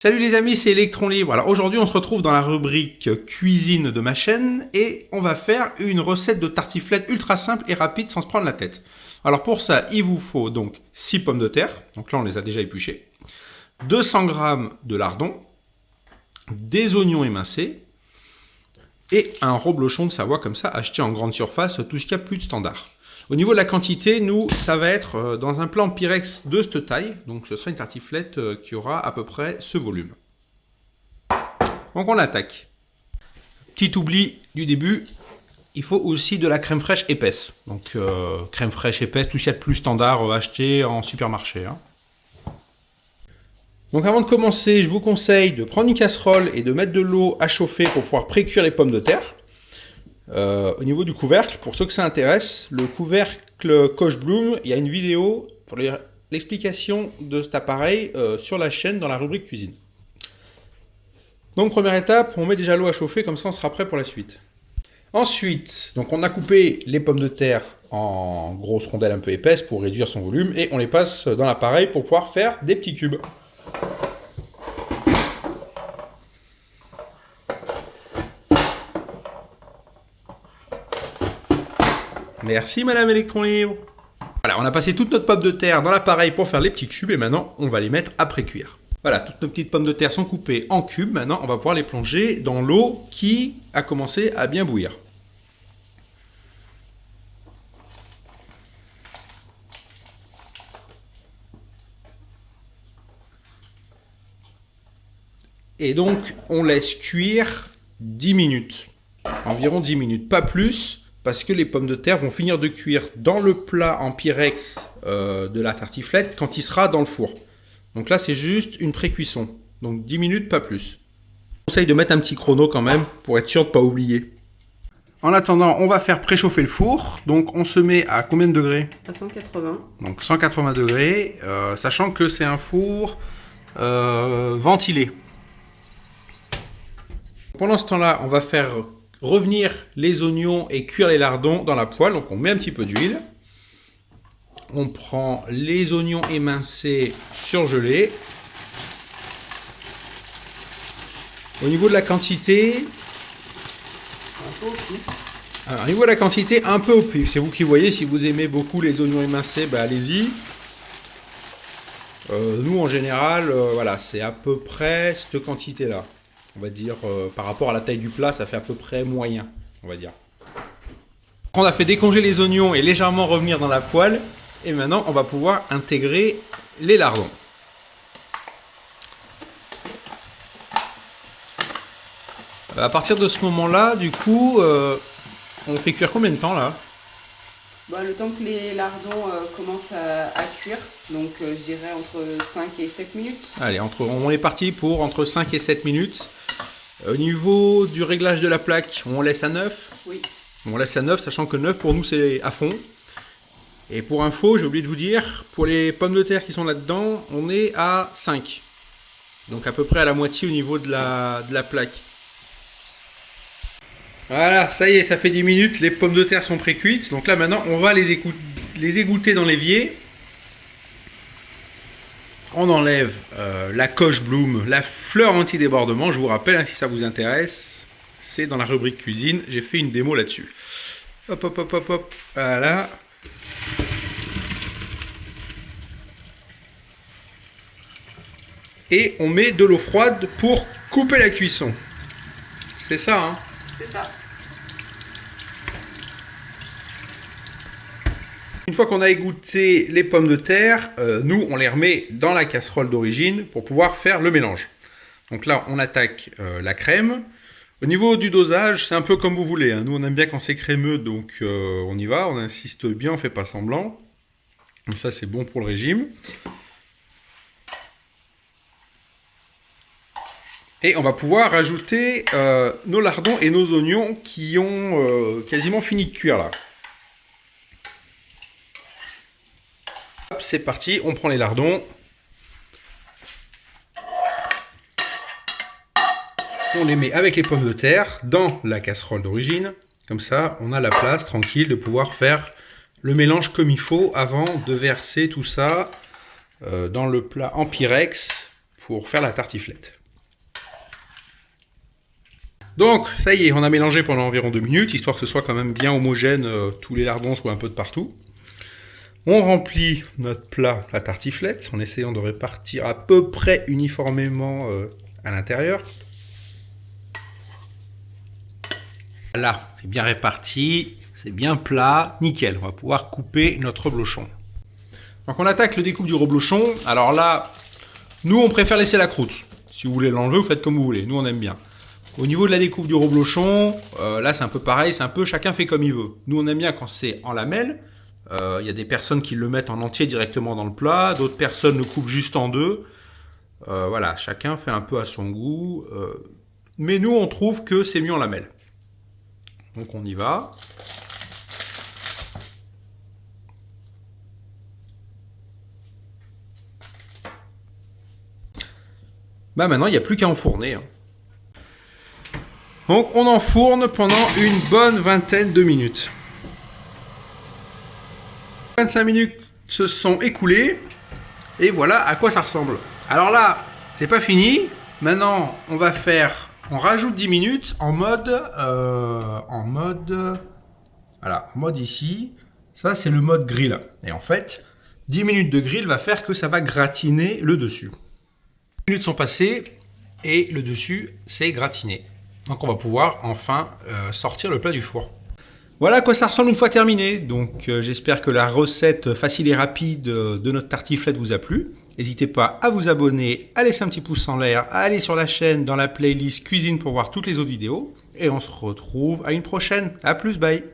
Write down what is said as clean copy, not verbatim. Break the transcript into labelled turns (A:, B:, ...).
A: Salut les amis, c'est Electron Libre. Alors aujourd'hui on se retrouve dans la rubrique cuisine de ma chaîne et on va faire une recette de tartiflette ultra simple et rapide sans se prendre la tête. Alors pour ça il vous faut donc 6 pommes de terre, donc là on les a déjà épluchées, 200 g de lardons, des oignons émincés et un reblochon de Savoie comme ça acheté en grande surface, tout ce qu'il y a plus de standard. Au niveau de la quantité, nous, ça va être dans un plat en Pyrex de cette taille. Donc ce sera une tartiflette qui aura à peu près ce volume. Donc on attaque. Petit oubli du début, il faut aussi de la crème fraîche épaisse. Donc crème fraîche épaisse, tout ce qu'il y a de plus standard acheté en supermarché. Hein. Donc avant de commencer, je vous conseille de prendre une casserole et de mettre de l'eau à chauffer pour pouvoir pré-cuire les pommes de terre. Au niveau du couvercle, pour ceux que ça intéresse, le couvercle Koch Bloom, il y a une vidéo pour l'explication de cet appareil sur la chaîne dans la rubrique cuisine. Donc première étape, on met déjà l'eau à chauffer, comme ça on sera prêt pour la suite. Ensuite, donc on a coupé les pommes de terre en grosses rondelles un peu épaisses pour réduire son volume et on les passe dans l'appareil pour pouvoir faire des petits cubes. Merci Madame Electron Libre. Voilà, on a passé toute notre pomme de terre dans l'appareil pour faire les petits cubes et maintenant on va les mettre à pré-cuire. Voilà, toutes nos petites pommes de terre sont coupées en cubes. Maintenant on va pouvoir les plonger dans l'eau qui a commencé à bien bouillir. Et donc on laisse cuire 10 minutes. Environ 10 minutes, pas plus. Parce que les pommes de terre vont finir de cuire dans le plat en Pyrex de la tartiflette quand il sera dans le four. Donc là, c'est juste une pré-cuisson. Donc 10 minutes, pas plus. Je conseille de mettre un petit chrono quand même pour être sûr de ne pas oublier. En attendant, on va faire préchauffer le four. Donc on se met à combien de degrés?
B: À 180.
A: Donc 180 degrés, sachant que c'est un four ventilé. Pendant ce temps-là, on va faire revenir les oignons et cuire les lardons dans la poêle. Donc on met un petit peu d'huile. On prend les oignons émincés surgelés. Au niveau de la quantité, alors, au niveau de la quantité, un peu au pif. C'est vous qui voyez, si vous aimez beaucoup les oignons émincés, bah, allez-y. Nous en général, voilà, c'est à peu près cette quantité-là. On va dire, par rapport à la taille du plat, ça fait à peu près moyen, on va dire. On a fait décongeler les oignons et légèrement revenir dans la poêle. Et maintenant, on va pouvoir intégrer les lardons. À partir de ce moment-là, du coup, on fait cuire combien de temps là?
B: Le temps que les lardons commencent à cuire, donc je dirais entre 5 et 7 minutes.
A: Allez, on est parti pour entre 5 et 7 minutes. Au niveau du réglage de la plaque, on laisse à 9.
B: Oui.
A: On laisse à 9, sachant que 9 pour nous c'est à fond. Et pour info, j'ai oublié de vous dire, pour les pommes de terre qui sont là-dedans, on est à 5. Donc à peu près à la moitié au niveau de la plaque. Voilà, ça y est, ça fait 10 minutes, les pommes de terre sont pré-cuites. Donc là maintenant, on va les égoutter dans l'évier. On enlève la Koch Bloom, la fleur anti-débordement. Je vous rappelle, hein, si ça vous intéresse, c'est dans la rubrique cuisine. J'ai fait une démo là-dessus. Hop, hop, hop, hop, hop. Voilà. Et on met de l'eau froide pour couper la cuisson. C'est ça, hein?
B: C'est ça.
A: Une fois qu'on a égoutté les pommes de terre, nous, on les remet dans la casserole d'origine pour pouvoir faire le mélange. Donc là, on attaque la crème. Au niveau du dosage, c'est un peu comme vous voulez. Hein. Nous, on aime bien quand c'est crémeux, donc on y va. On insiste bien, on ne fait pas semblant. Comme ça, c'est bon pour le régime. Et on va pouvoir rajouter nos lardons et nos oignons qui ont quasiment fini de cuire là. C'est parti, on prend les lardons. On les met avec les pommes de terre dans la casserole d'origine. Comme ça, on a la place tranquille de pouvoir faire le mélange comme il faut avant de verser tout ça dans le plat en Pyrex pour faire la tartiflette. Donc, ça y est, on a mélangé pendant environ 2 minutes, histoire que ce soit quand même bien homogène, tous les lardons soient un peu de partout. On remplit notre plat, la tartiflette, en essayant de répartir à peu près uniformément à l'intérieur. Là, c'est bien réparti, c'est bien plat, nickel. On va pouvoir couper notre reblochon. Donc on attaque le découpe du reblochon. Alors là, nous on préfère laisser la croûte. Si vous voulez l'enlever, vous faites comme vous voulez. Nous on aime bien. Au niveau de la découpe du reblochon, là c'est un peu pareil, c'est un peu chacun fait comme il veut. Nous on aime bien quand c'est en lamelles. Il y a des personnes qui le mettent en entier directement dans le plat, d'autres personnes le coupent juste en deux. Voilà, chacun fait un peu à son goût. Mais nous on trouve que c'est mieux en lamelles. Donc on y va. Bah maintenant il n'y a plus qu'à enfourner. Donc on enfourne pendant une bonne vingtaine de minutes. 25 minutes se sont écoulées et voilà à quoi ça ressemble. Alors là, c'est pas fini. Maintenant, on rajoute 10 minutes en mode ici. Ça, c'est le mode grill. Et en fait, 10 minutes de grill va faire que ça va gratiner le dessus. 10 minutes sont passées et le dessus s'est gratiné. Donc on va pouvoir enfin sortir le plat du four. Voilà à quoi ça ressemble une fois terminé. Donc j'espère que la recette facile et rapide de notre tartiflette vous a plu. N'hésitez pas à vous abonner, à laisser un petit pouce en l'air, à aller sur la chaîne dans la playlist cuisine pour voir toutes les autres vidéos. Et on se retrouve à une prochaine. À plus, bye.